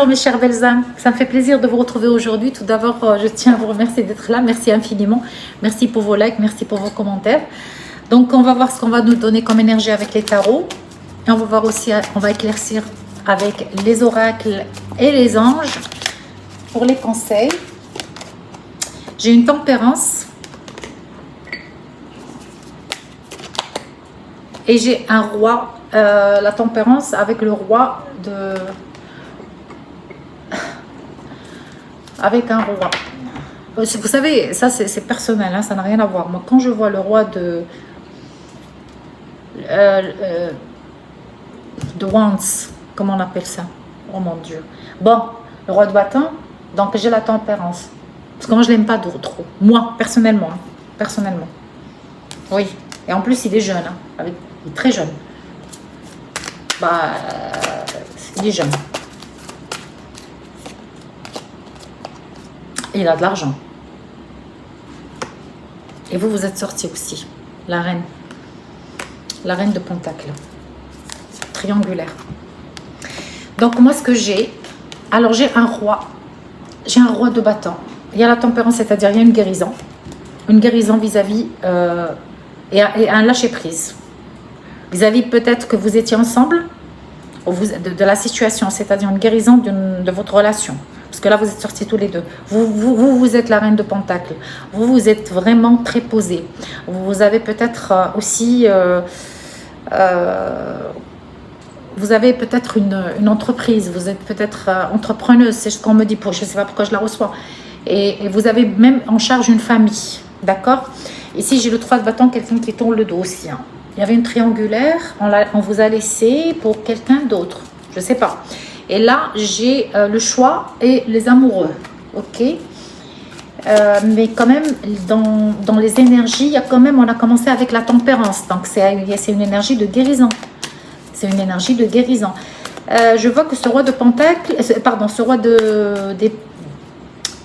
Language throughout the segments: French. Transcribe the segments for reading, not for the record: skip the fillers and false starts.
Bonjour mes chères belles âmes, ça me fait plaisir de vous retrouver aujourd'hui. Tout d'abord, je tiens à vous remercier d'être là. Merci infiniment. Merci pour vos likes, merci pour vos commentaires. Donc, on va voir ce qu'on va nous donner comme énergie avec les tarots. Et on va voir aussi, on va éclaircir avec les oracles et les anges pour les conseils. J'ai une tempérance. Et j'ai un roi, la tempérance avec le roi de... Avec un roi. Vous savez, ça c'est personnel, hein, ça n'a rien à voir. Moi, quand je vois le roi de Wands, comment on appelle ça? Oh mon Dieu. Bon, le roi de bâton, donc j'ai la tempérance. Parce que moi, je l'aime pas trop. Moi, personnellement. Hein, personnellement. Oui. Et en plus, il est jeune. Hein, il est très jeune. Bah, il est jeune. Il a de l'argent. Et vous, vous êtes sorti aussi. La reine. La reine de Pentacle. Triangulaire. Donc, moi, ce que j'ai... Alors, j'ai un roi. J'ai un roi de bâton. Il y a la tempérance, c'est-à-dire il y a une guérison. Une guérison vis-à-vis... et un lâcher-prise. Vis-à-vis peut-être que vous étiez ensemble, de la situation, c'est-à-dire une guérison de votre relation. Parce que là, vous êtes sortis tous les deux. Vous êtes la reine de Pentacle. Vous êtes vraiment très posé. Vous avez peut-être aussi... vous avez peut-être une entreprise. Vous êtes peut-être entrepreneuse. C'est ce qu'on me dit. Je ne sais pas pourquoi je la reçois. Et vous avez même en charge une famille. D'accord? Ici, j'ai le 3 de bâton, quelqu'un qui tourne le dos aussi. Hein. Il y avait une triangulaire. On vous a laissé pour quelqu'un d'autre. Je ne sais pas. Et là, j'ai le choix et les amoureux. Ok, mais quand même, dans les énergies, il y a quand même, on a commencé avec la tempérance. Donc, c'est une énergie de guérison. C'est une énergie de guérison. Je vois que ce roi de Pentacle, pardon, ce roi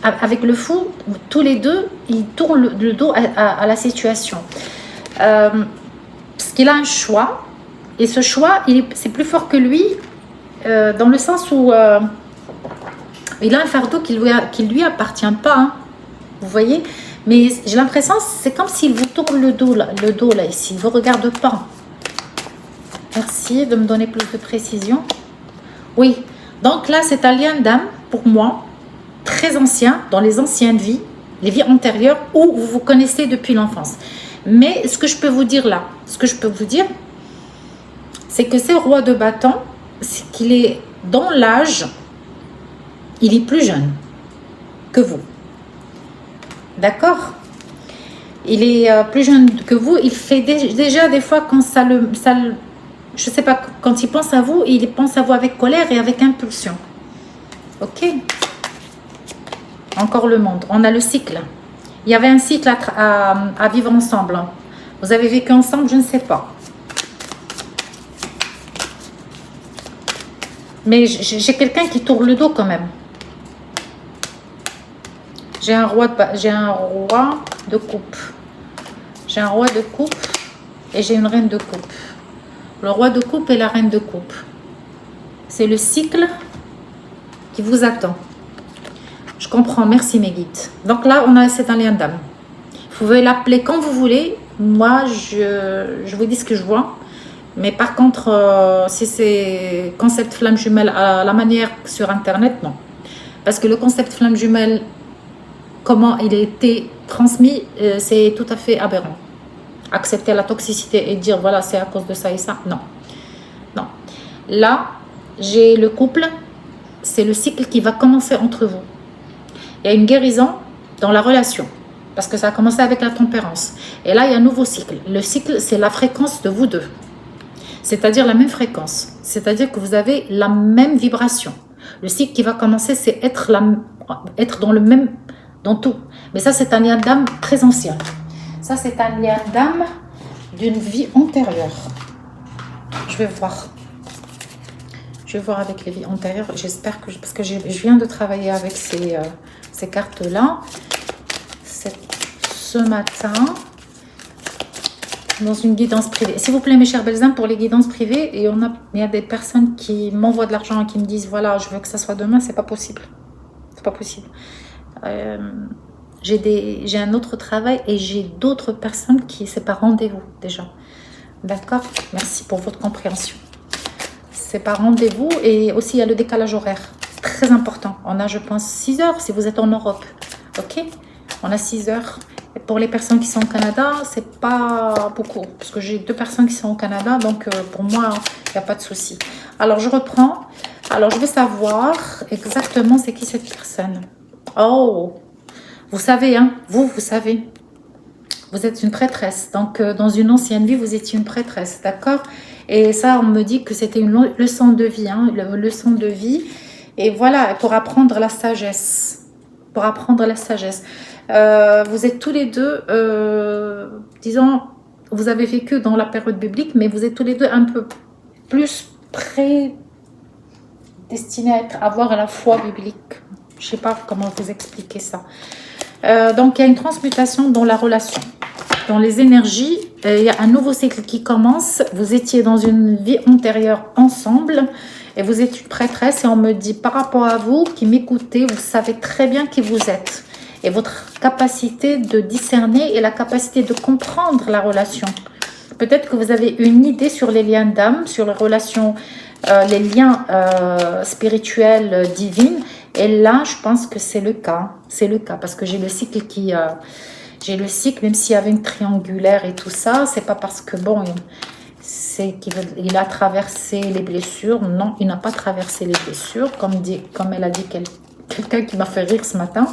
avec le fou, tous les deux, ils tournent le dos à la situation. Parce qu'il a un choix. Et ce choix, c'est plus fort que lui. Dans le sens où il a un fardeau qui lui appartient pas, hein, vous voyez, mais j'ai l'impression c'est comme s'il vous tourne le dos là ici, il vous regarde pas. Merci de me donner plus de précision. Oui, donc là c'est un lien d'âme pour moi très ancien, dans les anciennes vies, les vies antérieures où vous vous connaissez depuis l'enfance. Mais ce que je peux vous dire là, c'est que c'est roi de bâton, c'est qu'il est dans l'âge, il est plus jeune que vous. D'accord? Il est plus jeune que vous. Il fait déjà des fois quand je sais pas, quand il pense à vous, il pense à vous avec colère et avec impulsion. Ok? Encore le monde. On a le cycle. Il y avait un cycle à vivre ensemble. Vous avez vécu ensemble, je ne sais pas. Mais j'ai quelqu'un qui tourne le dos quand même. J'ai un roi de coupe. J'ai un roi de coupe et j'ai une reine de coupe. Le roi de coupe et la reine de coupe. C'est le cycle qui vous attend. Je comprends, merci mes guides. Donc là, c'est un lien d'âme. Vous pouvez l'appeler quand vous voulez. Moi, je vous dis ce que je vois. Mais par contre, si c'est concept flamme jumelle à la manière sur Internet, non. Parce que le concept flamme jumelle, comment il a été transmis, c'est tout à fait aberrant. Accepter la toxicité et dire, voilà, c'est à cause de ça et ça, non. Non. Là, j'ai le couple, c'est le cycle qui va commencer entre vous. Il y a une guérison dans la relation. Parce que ça a commencé avec la tempérance. Et là, il y a un nouveau cycle. Le cycle, c'est la fréquence de vous deux. C'est-à-dire la même fréquence. C'est-à-dire que vous avez la même vibration. Le cycle qui va commencer, c'est être dans le même, dans tout. Mais ça, c'est un lien d'âme très ancien. Ça, c'est un lien d'âme d'une vie antérieure. Je vais voir. Je vais voir avec les vies antérieures. J'espère que... Parce que je viens de travailler avec ces cartes-là. Ce matin... dans une guidance privée. S'il vous plaît, mes chers Belzins, pour les guidances privées, et il y a des personnes qui m'envoient de l'argent et qui me disent, voilà, je veux que ça soit demain, c'est pas possible. C'est pas possible. J'ai un autre travail et j'ai d'autres personnes qui, c'est par rendez-vous déjà. D'accord? Merci pour votre compréhension. C'est par rendez-vous et aussi il y a le décalage horaire. Très important. On a, je pense, 6 heures si vous êtes en Europe. Ok? On a 6 heures. Et pour les personnes qui sont au Canada, c'est pas beaucoup. Parce que j'ai 2 personnes qui sont au Canada. Donc, pour moi, il n'y a pas de souci. Alors, je reprends. Alors, je veux savoir exactement c'est qui cette personne. Oh! Vous savez, hein? Vous savez. Vous êtes une prêtresse. Donc, dans une ancienne vie, vous étiez une prêtresse. D'accord? Et ça, on me dit que c'était une leçon de vie. Hein, une leçon de vie. Et voilà, pour apprendre la sagesse. Pour apprendre la sagesse. Vous êtes tous les deux, disons, vous avez vécu dans la période biblique, mais vous êtes tous les deux un peu plus prédestinés à avoir la foi biblique. Je ne sais pas comment vous expliquer ça. Donc, il y a une transmutation dans la relation, dans les énergies. Il y a un nouveau cycle qui commence. Vous étiez dans une vie antérieure ensemble et vous êtes une prêtresse. Et on me dit, par rapport à vous qui m'écoutez, vous savez très bien qui vous êtes. Et votre capacité de discerner et la capacité de comprendre la relation. Peut-être que vous avez une idée sur les liens d'âme, sur les relations, les liens spirituels, divines. Et là, je pense que c'est le cas. C'est le cas parce que j'ai le cycle qui... j'ai le cycle, même s'il y avait une triangulaire et tout ça, c'est pas parce que, bon, il a traversé les blessures. Non, il n'a pas traversé les blessures, comme elle a dit quelqu'un qui m'a fait rire ce matin.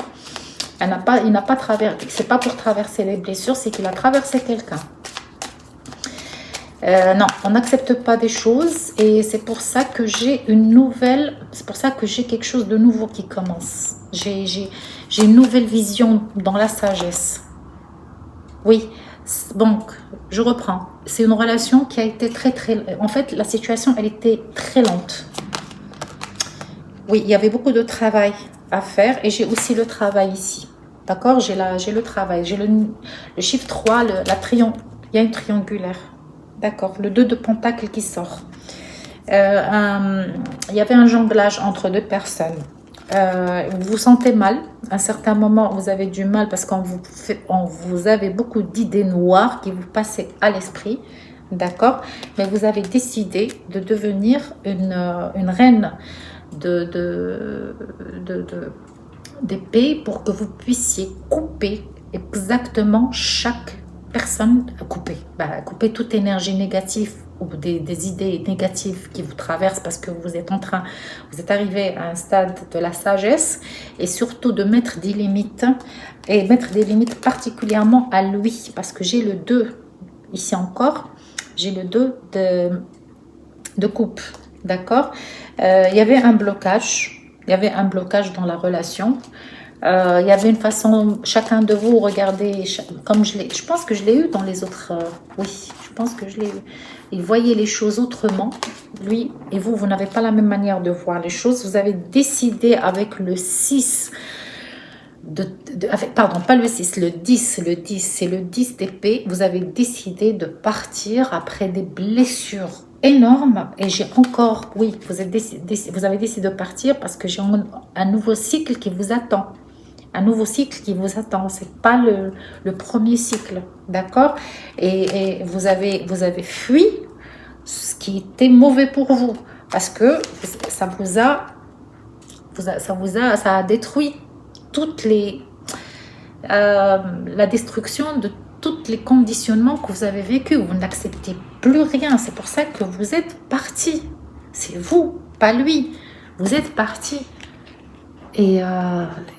Il n'a pas traversé, c'est pas pour traverser les blessures, c'est qu'il a traversé quelqu'un. Non, on n'accepte pas des choses et c'est pour ça que j'ai une nouvelle, c'est pour ça que j'ai quelque chose de nouveau qui commence. J'ai une nouvelle vision dans la sagesse. Oui, donc je reprends. C'est une relation qui a été très. En fait, la situation, elle était très lente. Oui, il y avait beaucoup de travail à faire et j'ai aussi le travail ici. D'accord? J'ai le travail. J'ai le chiffre 3, il y a une triangulaire. D'accord? Le 2 de pentacle qui sort. Il y avait un jonglage entre 2 personnes. Vous vous sentez mal. À un certain moment, vous avez du mal parce qu'on vous avez beaucoup d'idées noires qui vous passent à l'esprit. D'accord? Mais vous avez décidé de devenir une reine d'épée pour que vous puissiez couper exactement chaque personne, couper toute énergie négative ou des idées négatives qui vous traversent parce que vous êtes arrivé à un stade de la sagesse et surtout de mettre des limites et mettre des limites particulièrement à lui parce que j'ai le 2 ici encore, j'ai le 2 de coupe, d'accord? Il y avait un blocage. Il y avait un blocage dans la relation. Il y avait une façon, chacun de vous, regardez, comme je pense que je l'ai eu dans les autres... oui, je pense que je l'ai eu. Il voyait les choses autrement. Lui et vous, vous n'avez pas la même manière de voir les choses. Vous avez décidé avec le 6... pardon, pas le 6, le 10. Le 10, c'est le 10 d'épée. Vous avez décidé de partir après des blessures énorme et j'ai encore, oui, vous avez décidé de partir parce que j'ai un nouveau cycle qui vous attend. Un nouveau cycle qui vous attend. C'est pas le premier cycle, d'accord? Et vous avez fui ce qui était mauvais pour vous parce que ça a détruit toutes les la destruction de tous les conditionnements que vous avez vécus. Vous n'acceptez plus rien. C'est pour ça que vous êtes parti. C'est vous, pas lui. Vous êtes parti. Et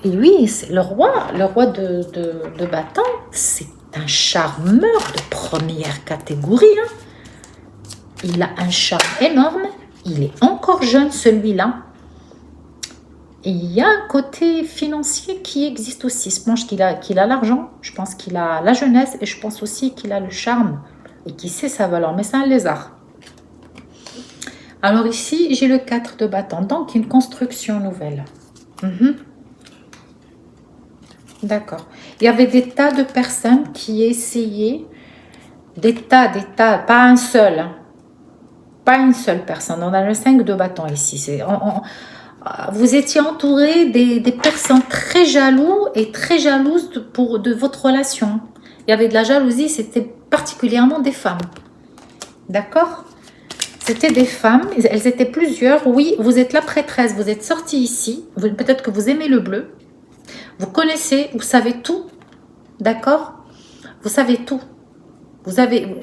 lui, c'est le roi de bâton. C'est un charmeur de première catégorie. Hein. Il a un charme énorme. Il est encore jeune, celui-là. Et il y a un côté financier qui existe aussi. Je pense qu'il a l'argent, je pense qu'il a la jeunesse et je pense aussi qu'il a le charme et qu'il sait sa valeur. Mais c'est un lézard. Alors ici, j'ai le 4 de bâton, donc une construction nouvelle. D'accord. Il y avait des tas de personnes qui essayaient Des tas, pas un seul. Hein. Pas une seule personne. On a le 5 de bâton ici. Vous étiez entouré des personnes très jaloux et très jalouses de votre relation. Il y avait de la jalousie, c'était particulièrement des femmes. D'accord? C'était des femmes, elles étaient plusieurs. Oui, vous êtes la prêtresse, vous êtes sortie ici. Peut-être que vous aimez le bleu. Vous connaissez, vous savez tout. D'accord? Vous savez tout.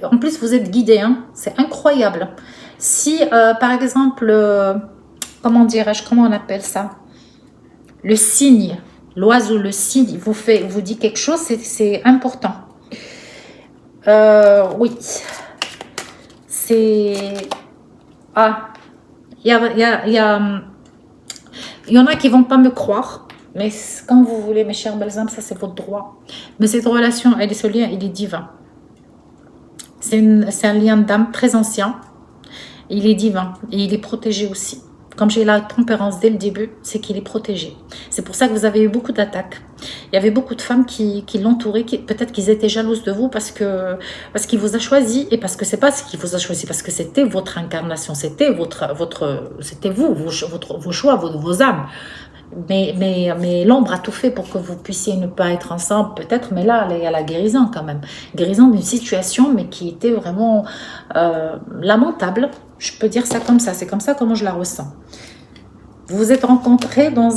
En plus, vous êtes guidé. Hein? C'est incroyable. Si, par exemple, comment dirais-je, comment on appelle ça? Le signe, l'oiseau, le signe, vous dit quelque chose, c'est important. Oui. C'est... Ah, il y en a qui vont pas me croire, mais quand vous voulez, mes chers balsams, ça c'est votre droit. Mais cette relation, ce lien, il est divin. C'est un lien d'âme très ancien. Il est divin et il est protégé aussi. Comme j'ai la tempérance dès le début, c'est qu'il est protégé. C'est pour ça que vous avez eu beaucoup d'attaques. Il y avait beaucoup de femmes qui l'entouraient, peut-être qu'ils étaient jalouses de vous parce qu'il vous a choisi et parce que c'est pas ce qu'il vous a choisi, parce que c'était votre incarnation, c'était c'était vous, vos choix, vos âmes. Mais l'ombre a tout fait pour que vous puissiez ne pas être ensemble, peut-être, mais là, il y a la guérison quand même. Guérison d'une situation, mais qui était vraiment lamentable. Je peux dire ça comme ça, c'est comme ça comment je la ressens. Vous vous êtes rencontrés dans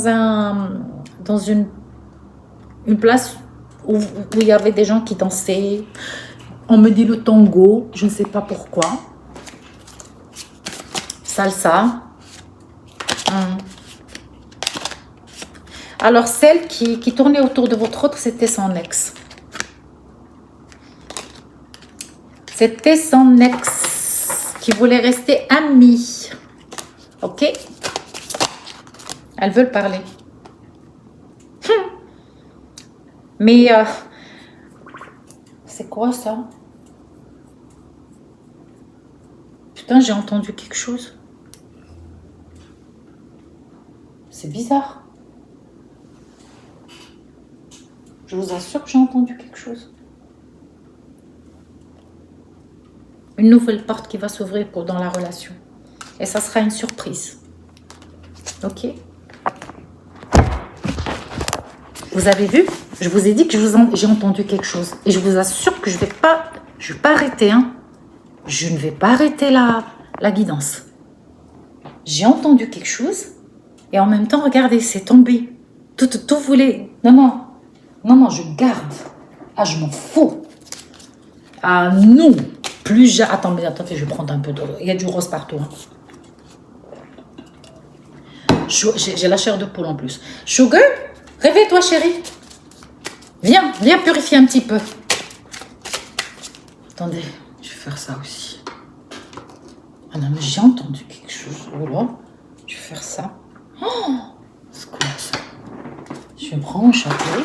une place où il y avait des gens qui dansaient. On me dit le tango, je ne sais pas pourquoi. Salsa. Alors, celle qui tournait autour de votre autre, c'était son ex. C'était son ex qui voulait rester amis. Ok? Elles veulent parler. Mais, c'est quoi ça? Putain, j'ai entendu quelque chose. C'est bizarre. Je vous assure que j'ai entendu quelque chose. Une nouvelle porte qui va s'ouvrir dans la relation. Et ça sera une surprise. Ok? Vous avez vu? Je vous ai dit que j'ai entendu quelque chose. Et je vous assure que je vais pas arrêter. Hein. Je ne vais pas arrêter la guidance. J'ai entendu quelque chose. Et en même temps, regardez, c'est tombé. Tout voulait... Non, je garde. Ah, je m'en fous. Ah non. Attendez, je vais prendre un peu d'eau. Il y a du rose partout. Hein. J'ai la chair de poule en plus. Sugar, réveille-toi, chérie. Viens purifier un petit peu. Attendez, je vais faire ça aussi. Ah non, mais j'ai entendu quelque chose. Oh là, je vais faire ça. Oh, c'est quoi ça? Je vais prendre mon chapelet.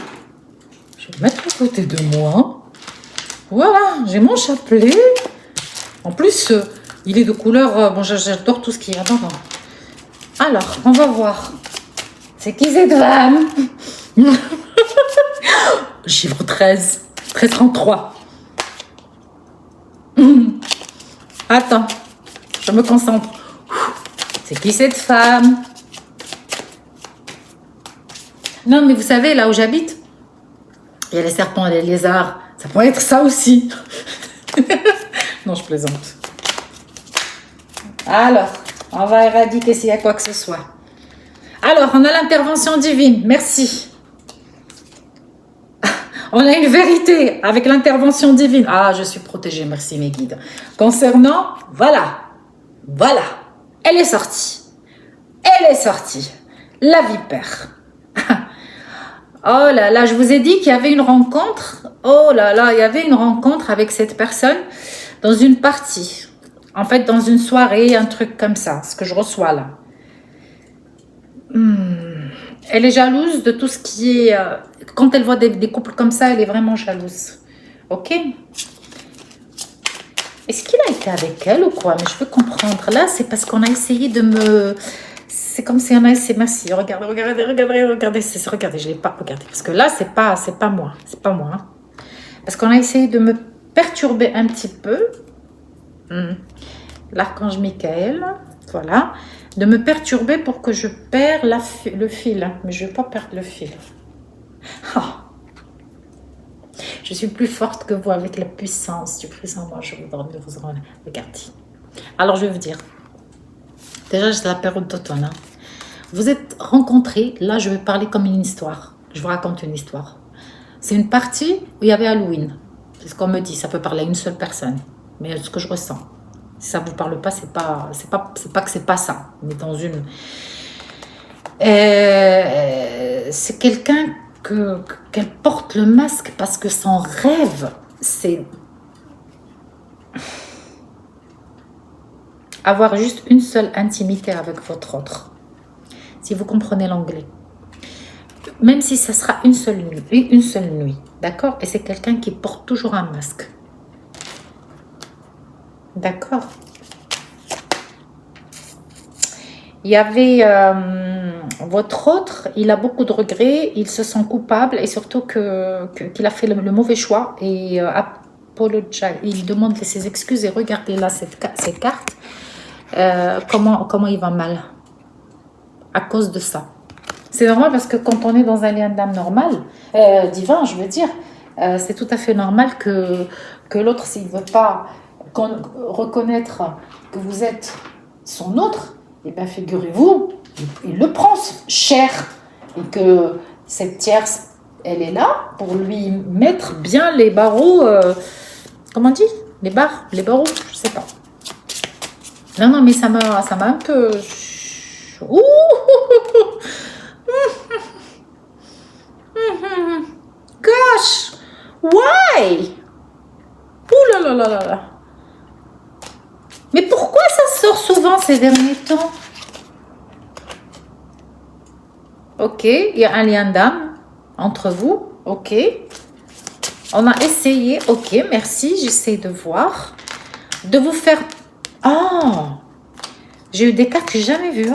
Je vais le mettre à côté de moi. Voilà, j'ai mon chapelet. En plus, il est de couleur... bon, j'adore tout ce qu'il y a dedans. Alors, on va voir. C'est qui cette femme? Chiffre 13. 1333. Attends, je me concentre. C'est qui cette femme? Non, mais vous savez, là où j'habite, il y a les serpents et les lézards. Ça pourrait être ça aussi. Non, je plaisante. Alors, on va éradiquer s'il y a quoi que ce soit. Alors, on a l'intervention divine. Merci. On a une vérité avec l'intervention divine. Ah, je suis protégée. Merci, mes guides. Concernant, voilà. Elle est sortie. La vipère. Oh là là, je vous ai dit qu'il y avait une rencontre. Oh là là, il y avait une rencontre avec cette personne dans une partie. En fait, dans une soirée, un truc comme ça, ce que je reçois là. Elle est jalouse de tout ce qui est... quand elle voit des couples comme ça, elle est vraiment jalouse. Ok? Est-ce qu'il a été avec elle ou quoi? Mais je veux comprendre. Là, c'est parce qu'on a essayé de me... C'est comme si on a essayé... Merci. Regardez. Regardez, je ne l'ai pas regardé. Parce que là, c'est pas moi. C'est pas moi. Hein. Parce qu'on a essayé de me perturber un petit peu l'archange Michael, voilà, de me perturber pour que je perde le fil. Mais je ne vais pas perdre le fil. Oh. Je suis plus forte que vous avec la puissance du Christ en moi. Je vous donne, regardez. Alors, je vais vous dire. Déjà, c'est la période d'automne. Hein. Vous êtes rencontrés. Là, je vais parler comme une histoire. Je vous raconte une histoire. C'est une partie où il y avait Halloween. C'est ce qu'on me dit. Ça peut parler à une seule personne. Mais ce que je ressens. Si ça ne vous parle pas, c'est pas que c'est pas ça. On est dans une... c'est quelqu'un qu'elle porte le masque parce que son rêve, c'est avoir juste une seule intimité avec votre autre. Si vous comprenez l'anglais. Même si ça sera une seule nuit, d'accord? Et c'est quelqu'un qui porte toujours un masque. D'accord? Il y avait votre autre, il a beaucoup de regrets, il se sent coupable et surtout qu'il a fait le mauvais choix et il demande ses excuses et regardez là ces cartes, comment il va mal à cause de ça. C'est normal parce que quand on est dans un lien d'âme normal, divin je veux dire, c'est tout à fait normal que l'autre s'il ne veut pas reconnaître que vous êtes son autre, et bien figurez-vous, il le prend cher et que cette tierce, elle est là pour lui mettre bien les barreaux, comment on dit? Les barreaux, je sais pas. Non, mais ça m'a un peu... Ouh Gosh, why? Ouh là là là là là. Mais pourquoi ça sort souvent ces derniers temps? Ok, il y a un lien d'âme entre vous. Ok. On a essayé. Ok, merci. J'essaie de voir. De vous faire... Oh, j'ai eu des cartes que j'ai jamais vues.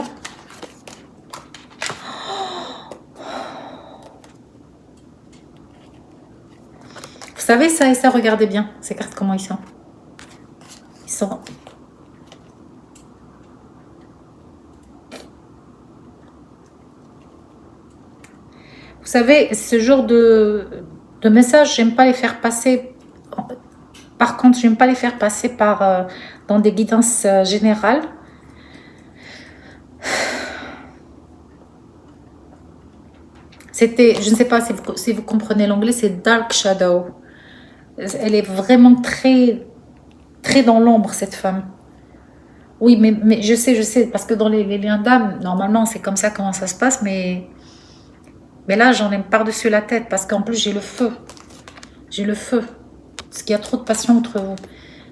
Vous savez, ça et ça, regardez bien. Ces cartes, comment ils sont? Ils sont... Vous savez, ce genre de messages, j'aime pas les faire passer. Par contre, j'aime pas les faire passer dans des guidances générales. C'était, je ne sais pas si vous comprenez l'anglais, c'est Dark Shadow. Elle est vraiment très, très dans l'ombre, cette femme. Oui, mais je sais, parce que dans les liens d'âme, normalement, c'est comme ça comment ça se passe, mais là, j'en ai par-dessus la tête, parce qu'en plus, j'ai le feu. J'ai le feu. Parce qu'il y a trop de passion entre vous.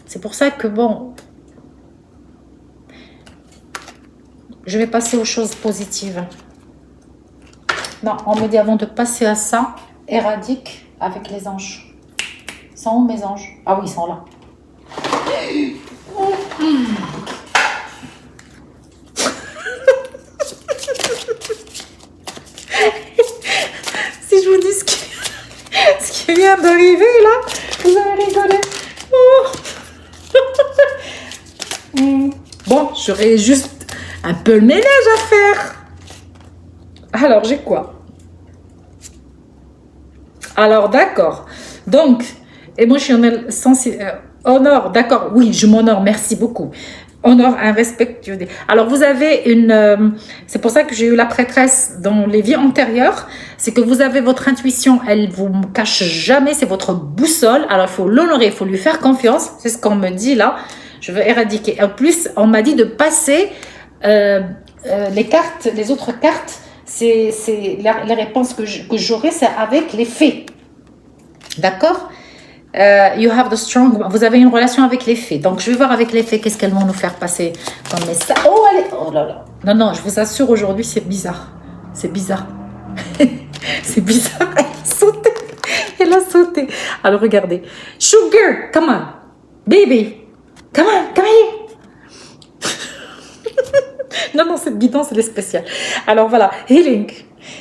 C'est pour ça que, bon, je vais passer aux choses positives. Non, on me dit avant de passer à ça, éradique avec les anges. Ils sont où mes anges? Ah oui, ils sont là. Si je vous dis ce qui vient d'arriver là, vous allez rigoler. Oh. Bon, j'aurais juste un peu le ménage à faire. Alors, j'ai quoi? Alors, d'accord. Donc, émotionnel, honor, d'accord. Oui, je m'honore, merci beaucoup. Honor, un respect. Alors, vous avez une... c'est pour ça que j'ai eu la prêtresse dans les vies antérieures. C'est que vous avez votre intuition, elle vous cache jamais, c'est votre boussole. Alors, il faut l'honorer, il faut lui faire confiance. C'est ce qu'on me dit là. Je veux éradiquer. En plus, on m'a dit de passer les cartes, les autres cartes. C'est les réponses que j'aurai, c'est avec les faits. D'accord? You have the strong... Vous avez une relation avec les faits. Donc, je vais voir avec les faits qu'est-ce qu'elles vont nous faire passer comme message. Oh, allez! Oh là là. Non, je vous assure, aujourd'hui, c'est bizarre. C'est bizarre. C'est bizarre. Elle a sauté. Elle a sauté. Alors, regardez. Sugar, come on. Baby. Come on, come here. Non, cette guidance, elle est spéciale. Alors, voilà. Healing.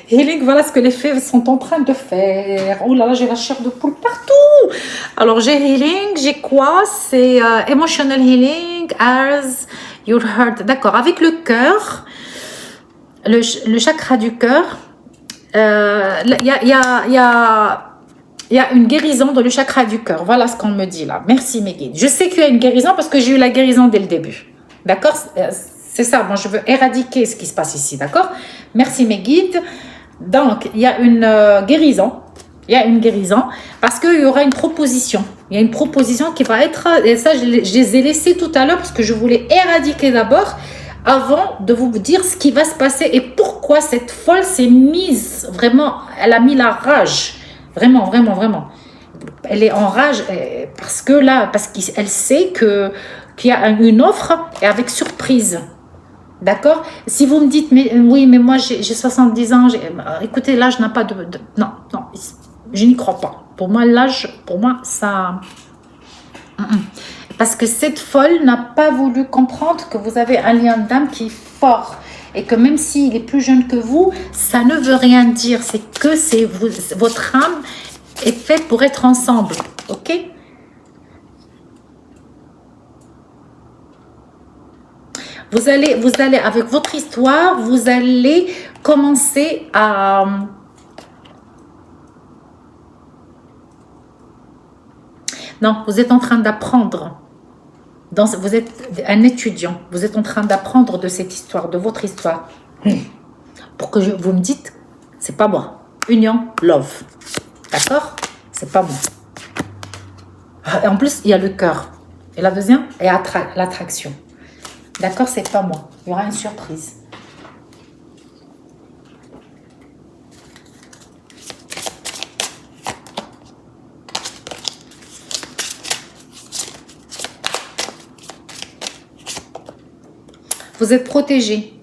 Healing, voilà ce que les fées sont en train de faire. Oh là là, j'ai la chair de poule partout. Alors, j'ai healing, j'ai quoi? C'est emotional healing as your heart. D'accord, avec le cœur, le chakra du cœur, il y a une guérison dans le chakra du cœur. Voilà ce qu'on me dit là. Merci mes guides. Je sais qu'il y a une guérison parce que j'ai eu la guérison dès le début. D'accord? C'est ça, moi je veux éradiquer ce qui se passe ici. D'accord? Merci mes guides. Donc, il y a une guérison. Il y a une guérison parce qu'il y aura une proposition. Il y a une proposition qui va être... Et ça, je les ai laissés tout à l'heure parce que je voulais éradiquer d'abord avant de vous dire ce qui va se passer et pourquoi cette folle s'est mise vraiment... Elle a mis la rage. Vraiment, vraiment, vraiment. Elle est en rage parce que là, parce qu'elle sait qu'il y a une offre et avec surprise. D'accord? Si vous me dites, mais oui, mais moi j'ai 70 ans, écoutez, l'âge n'a pas non, non, je n'y crois pas. Pour moi, l'âge, pour moi, ça... Parce que cette folle n'a pas voulu comprendre que vous avez un lien d'âme qui est fort. Et que même s'il est plus jeune que vous, ça ne veut rien dire. C'est que votre âme est faite pour être ensemble. Ok? Vous allez, avec votre histoire, vous allez commencer à... Non, vous êtes en train d'apprendre. Vous êtes un étudiant. Vous êtes en train d'apprendre de cette histoire, de votre histoire. Pour que vous me dites, c'est pas moi. Union, love. D'accord? C'est pas moi. Et en plus, il y a le cœur. Et la deuxième, il y a l'attraction. D'accord, c'est pas moi. Il y aura une surprise. Vous êtes protégé.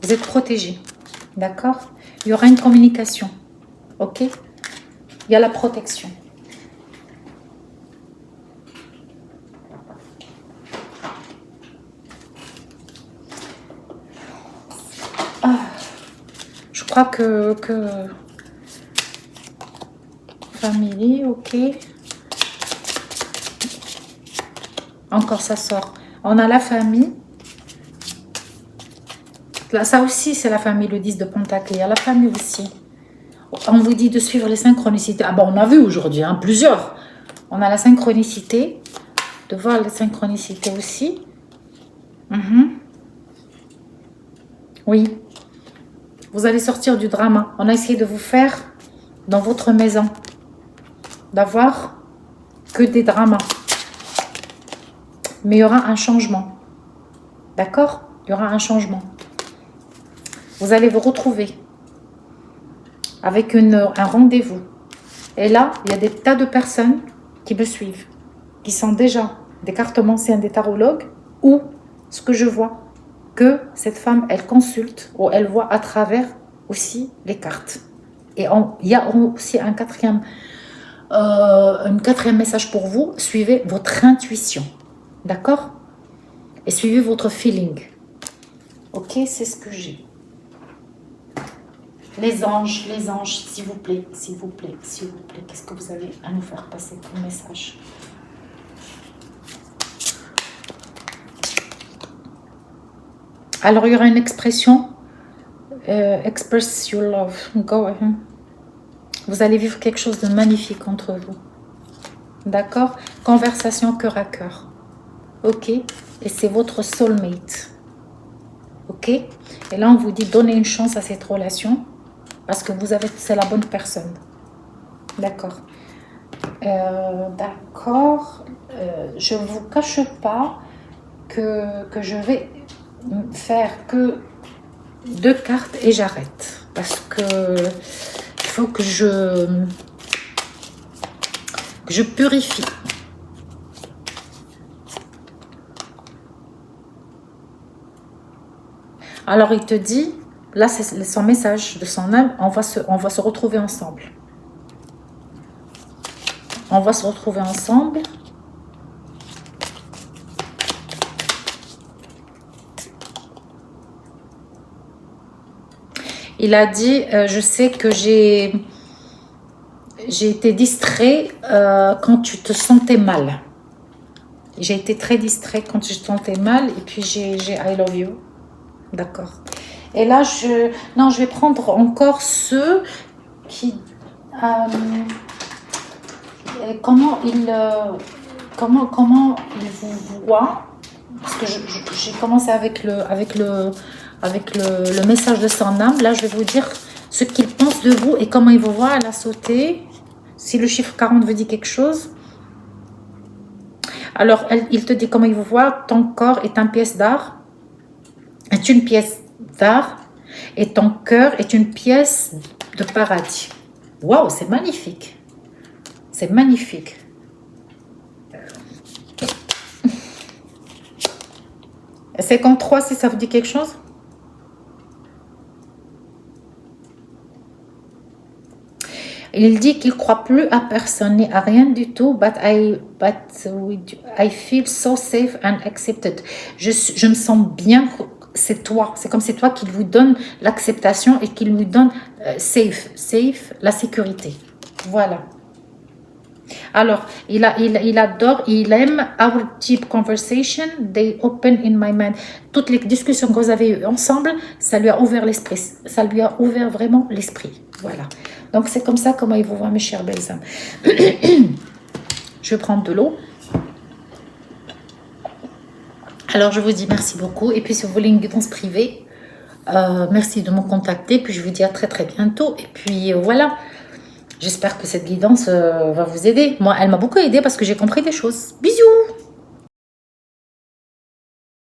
Vous êtes protégé. D'accord? Il y aura une communication. Ok? Il y a la protection. Je crois que famille, ok. Encore ça sort. On a la famille. Là, ça aussi, c'est la famille, le 10 de Pentacle. Il y a la famille aussi. On vous dit de suivre les synchronicités. Ah bon, on a vu aujourd'hui, hein, plusieurs. On a la synchronicité. De voir les synchronicités aussi. Oui. Vous allez sortir du drama. On a essayé de vous faire, dans votre maison, d'avoir que des dramas. Mais il y aura un changement. D'accord? Il y aura un changement. Vous allez vous retrouver avec un rendez-vous. Et là, il y a des tas de personnes qui me suivent, qui sont déjà des cartomanciens, des tarologues, ou ce que je vois, que cette femme, elle consulte ou elle voit à travers aussi les cartes. Et il y a aussi un quatrième message pour vous. Suivez votre intuition. D'accord? Et suivez votre feeling. Ok, c'est ce que j'ai. Les anges, s'il vous plaît, s'il vous plaît, s'il vous plaît. Qu'est-ce que vous avez à nous faire passer comme message? Alors, il y aura une expression. Express your love. Go ahead. Vous allez vivre quelque chose de magnifique entre vous. D'accord? Conversation cœur à cœur. Ok? Et c'est votre soulmate. Ok? Et là, on vous dit, donnez une chance à cette relation. Parce que c'est la bonne personne. D'accord? D'accord. Je ne vous cache pas que je vais faire que 2 cartes et j'arrête. Parce que il faut que je purifie. Alors, il te dit, là, c'est son message de son âme, on va se retrouver ensemble. On va se retrouver ensemble. Il a dit, je sais que j'ai été distrait quand tu te sentais mal. J'ai été très distrait quand je te sentais mal et puis j'ai I love you. D'accord. Et là, je vais prendre encore ceux qui... comment ils vous voient. Parce que j'ai commencé avec le message de son âme. Là, je vais vous dire ce qu'il pense de vous et comment il vous voit. Elle a sauté. Si le chiffre 40 veut dire quelque chose. Alors, il te dit comment il vous voit. Ton corps est une pièce d'art. Est une pièce d'art. Et ton cœur est une pièce de paradis. Waouh, c'est magnifique. C'est magnifique. Et 53, si ça vous dit quelque chose? Il dit qu'il ne croit plus à personne ni à rien du tout. But I feel so safe and accepted. Je me sens bien. C'est toi. C'est comme c'est toi qui lui donne l'acceptation et qui lui donne safe, la sécurité. Voilà. Alors, il adore, il aime our deep conversation, they open in my mind. Toutes les discussions que vous avez eues ensemble, ça lui a ouvert l'esprit. Ça lui a ouvert vraiment l'esprit. Voilà. Donc, c'est comme ça comment il vous voit, mes chers belles âmes. Je vais prendre de l'eau. Alors, je vous dis merci beaucoup. Et puis, si vous voulez une guidance privée, merci de me contacter. Puis, je vous dis à très, très bientôt. Et puis, voilà. J'espère que cette guidance va vous aider. Moi, elle m'a beaucoup aidé parce que j'ai compris des choses. Bisous!